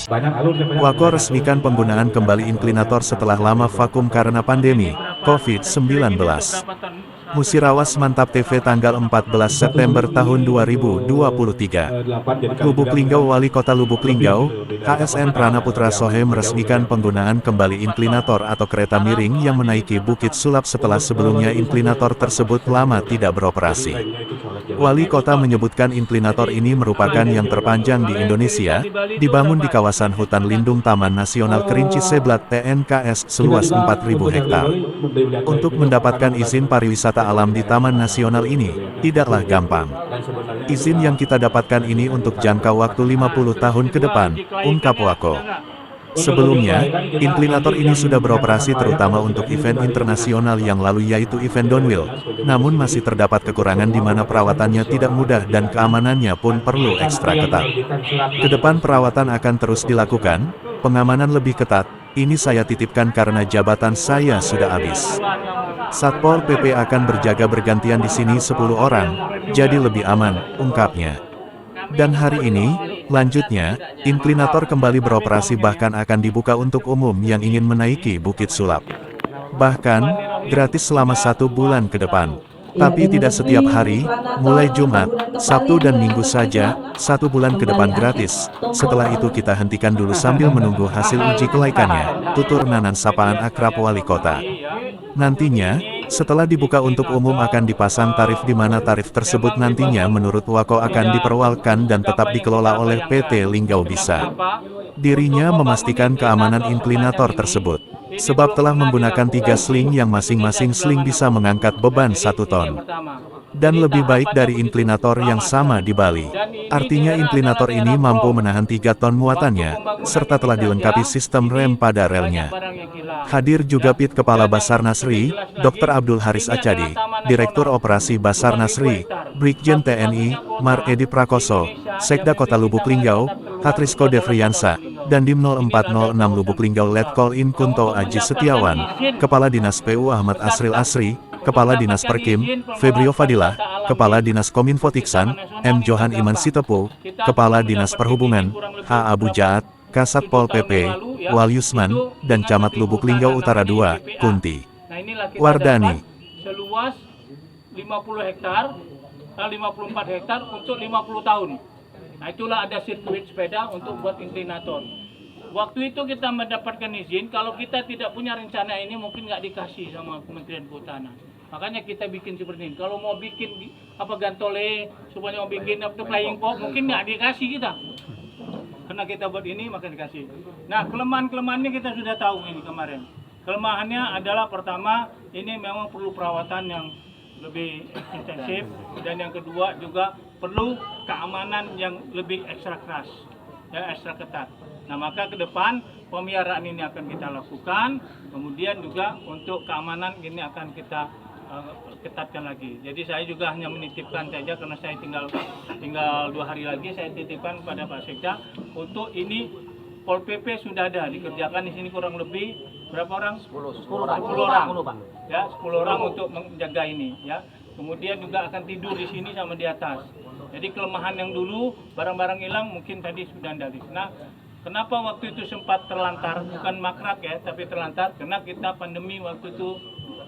Wako resmikan penggunaan kembali inklinator setelah lama vakum karena pandemi COVID-19. Musirawas Mantap TV tanggal 14 September tahun 2023. Lubuk Linggau. Wali Kota Lubuk Linggau, HSN Pranaputra Sohe meresmikan penggunaan kembali inklinator atau kereta miring yang menaiki Bukit Sulap setelah sebelumnya inklinator tersebut lama tidak beroperasi. Wali Kota menyebutkan inklinator ini merupakan yang terpanjang di Indonesia, dibangun di kawasan hutan lindung Taman Nasional Kerinci Seblat TNKS seluas 4.000 hektar. Untuk mendapatkan izin pariwisata alam di Taman Nasional ini, tidaklah gampang. Izin yang kita dapatkan ini untuk jangka waktu 50 tahun ke depan, ungkap Wako. Sebelumnya, inklinator ini sudah beroperasi terutama untuk event internasional yang lalu yaitu event downhill, namun masih terdapat kekurangan di mana perawatannya tidak mudah dan keamanannya pun perlu ekstra ketat. Kedepan perawatan akan terus dilakukan, pengamanan lebih ketat, ini saya titipkan karena jabatan saya sudah habis. Satpol PP akan berjaga bergantian di sini 10 orang, jadi lebih aman, ungkapnya. Dan hari ini, lanjutnya, inklinator kembali beroperasi bahkan akan dibuka untuk umum yang ingin menaiki Bukit Sulap. Bahkan, gratis selama 1 bulan ke depan. Tapi tidak setiap hari, mulai Jumat, Sabtu dan Minggu saja, 1 bulan ke depan gratis. Setelah itu kita hentikan dulu sambil menunggu hasil uji kelaikannya, tutur Nanan sapaan akrab Wali Kota. Nantinya, setelah dibuka untuk umum akan dipasang tarif di mana tarif tersebut nantinya menurut Wako akan diperwalkan dan tetap dikelola oleh PT Linggau Bisa. Dirinya memastikan keamanan inklinator tersebut, sebab telah menggunakan 3 sling yang masing-masing sling bisa mengangkat beban 1 ton. Dan lebih baik dari inklinator yang sama di Bali. Artinya inklinator ini mampu menahan 3 ton muatannya, serta telah dilengkapi sistem rem pada relnya. Hadir juga PIT Kepala Basarnas RI, Dr. Abdul Haris Acadi, Direktur Operasi Basarnas RI, Brigjen TNI, Mar Edi Prakoso, Sekda Kota Lubuk Linggau, Katrisko Devriyansa, dan Dim 0406 Lubuk Linggau Letkol In Kunto Aji Setiawan, Kepala Dinas PU Ahmad Asril Asri, Kepala Dinas Perkim, Febrio Fadilah, Kepala Dinas Kominfo Tiksan, M. Johan Iman Sitepu, Kepala Dinas Perhubungan, H. Abu Jaat, Kasat Pol PP, Walyusman, dan Camat Lubuk Linggau Utara II, Kunti Wardani. Seluas 50 hektar, 54 hektar untuk 50 tahun. Nah itulah ada sirkuit sepeda untuk buat inklinator. Waktu itu kita mendapatkan izin, kalau kita tidak punya rencana ini mungkin nggak dikasih sama Kementerian Kehutanan. Makanya kita bikin seperti ini. Kalau mau bikin gantole, supaya mau bikin flying fox, mungkin nggak dikasih kita. Karena kita buat ini maka dikasih. Nah kelemahan-kelemahannya kita sudah tahu ini kemarin. Kelemahannya adalah pertama, ini memang perlu perawatan yang lebih intensif. Dan yang kedua juga perlu keamanan yang lebih ekstra keras, ya, ekstra ketat. Nah maka ke depan pemeliharaan ini akan kita lakukan. Kemudian juga untuk keamanan ini akan kita ketatkan lagi. Jadi saya juga hanya menitipkan saja karena saya tinggal 2 hari lagi saya titipkan kepada Pak Sekda untuk ini. Pol PP sudah ada dikerjakan di sini kurang lebih berapa orang? 10 orang. Ya, 10 orang untuk menjaga ini ya. Kemudian juga akan tidur di sini sama di atas. Jadi kelemahan yang dulu barang-barang hilang mungkin tadi sudah ada. Nah, kenapa waktu itu sempat terlantar, bukan makrak ya, tapi terlantar karena kita pandemi waktu itu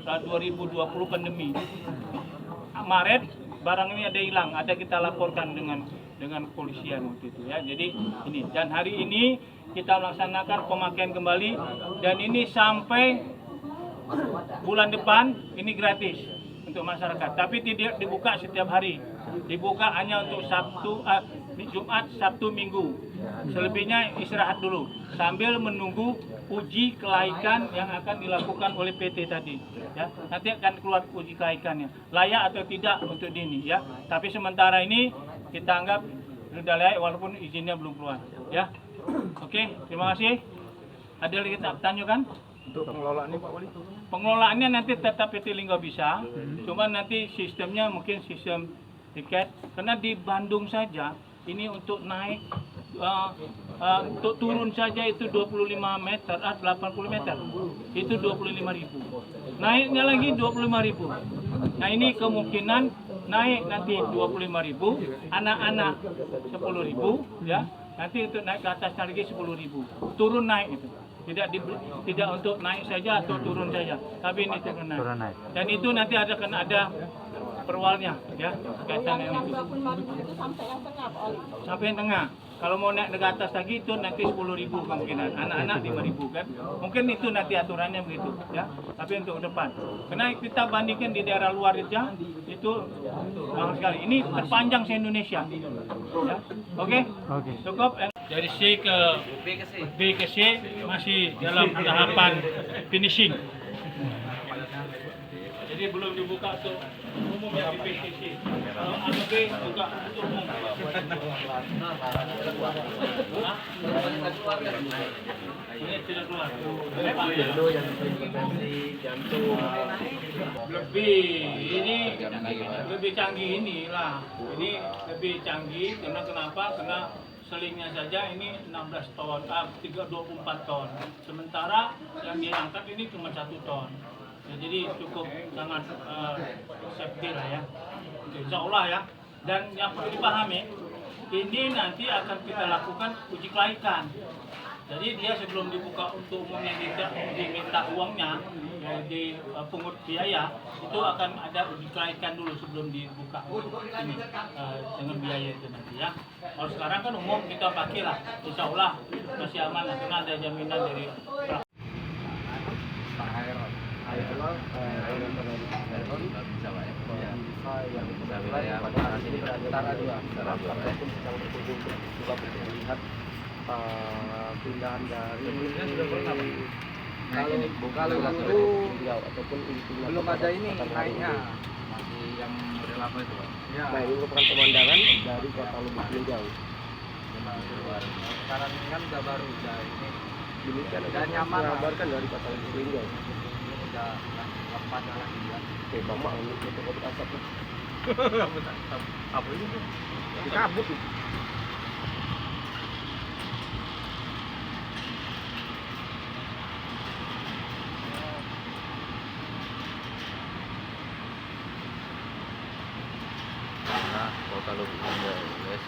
2020 pandemi. Maret barang ini ada hilang, ada kita laporkan dengan kepolisian waktu itu ya. Jadi ini dan hari ini kita melaksanakan pemakaian kembali dan ini sampai bulan depan ini gratis untuk masyarakat. Tapi tidak dibuka setiap hari. Dibuka hanya untuk Jumat, Sabtu, Minggu. Selebihnya istirahat dulu sambil menunggu uji kelaikan yang akan dilakukan oleh PT tadi. Ya, nanti akan keluar uji kelaikannya, layak atau tidak untuk ini. Ya, tapi sementara ini kita anggap sudah layak walaupun izinnya belum keluar. Ya, oke, terima kasih. Ada lagi tanyakan? Untuk pengelolaannya Pak Wali? Pengelolaannya nanti tetap PT Linggau Bisa, cuma nanti sistemnya mungkin sistem tiket. Karena di Bandung saja ini untuk naik, untuk turun saja itu 25 meter, 80 meter, itu 25.000. Naiknya lagi 25.000. Nah ini kemungkinan naik nanti 25.000, anak-anak 10.000, ya. nanti untuk naik ke atasnya lagi 10.000. Turun naik itu. Tidak untuk naik saja atau turun saja, tapi ini turun naik. Dan itu nanti akan ada perwalnya, ya, kaitan yang itu. Itu sampai yang tengah, Pak Oli. Sampai yang tengah. Kalau mau naik ke atas lagi itu nanti 10.000 kemungkinan. Anak-anak 5.000 kan. Mungkin itu nanti aturannya begitu, ya. Tapi untuk depan. Karena kita bandingkan di daerah luar aja itu mahal sekali. Ini terpanjang se-Indonesia. Ya. Oke? Cukup. Dari C ke B ke C masih dalam tahapan finishing. Jadi belum dibuka untuk umum yang di PCC. Kalau A ke B juga untuk umum. Ini tidak keluar. Lebih canggih inilah. Ini lebih canggih karena kenapa? Karena selingnya saja ini 16 ton, 24 ton. Sementara yang diangkat ini cuma 1 ton. Ya, jadi cukup sangat safety lah ya. Insya Allah ya. Dan yang perlu dipahami, ini nanti akan kita lakukan uji kelaikan. Jadi dia sebelum dibuka untuk umum yang diminta uangnya, ya, di pungut biaya, itu akan ada uji kelaikan dulu sebelum dibuka ini dengan biaya itu nanti ya. Kalau sekarang kan umum kita pakai lah, insya Allah masih aman karena ada jaminan dari pindahan dari kalau itu ataupun belum ada ini naiknya masih yang model apa itu Pak? Ya. Nah ini merupakan pemandangan dari kota Lubuk Linggau. Sekarang ini kan udah baru, udah ini kan udah nyaman mengabarkan dari kota Lubuk Linggau. Udah lepas lagi ya. Oke, Bapak ini foto-foto asap. Apa ini? Dikabut. Kota Lubuk Linggau, guys,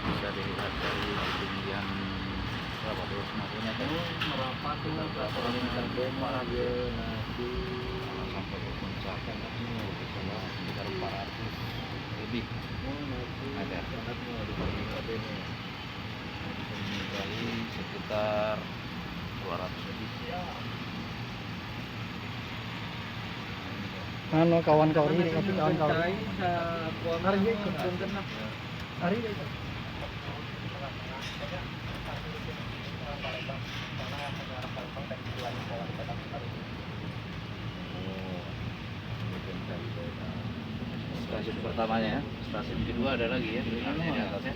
bisa dilihat dari ketinggian berapa 250 meter Merapat tuh sampai ke puncak sekitar 400 lebih meter. Mencapai sekitar 200 lebih. kawan-kawan ini tapi kawan-kawan hari ikut hari Stasiun pertamanya ya, stasiun kedua ada lagi ya, di atasnya.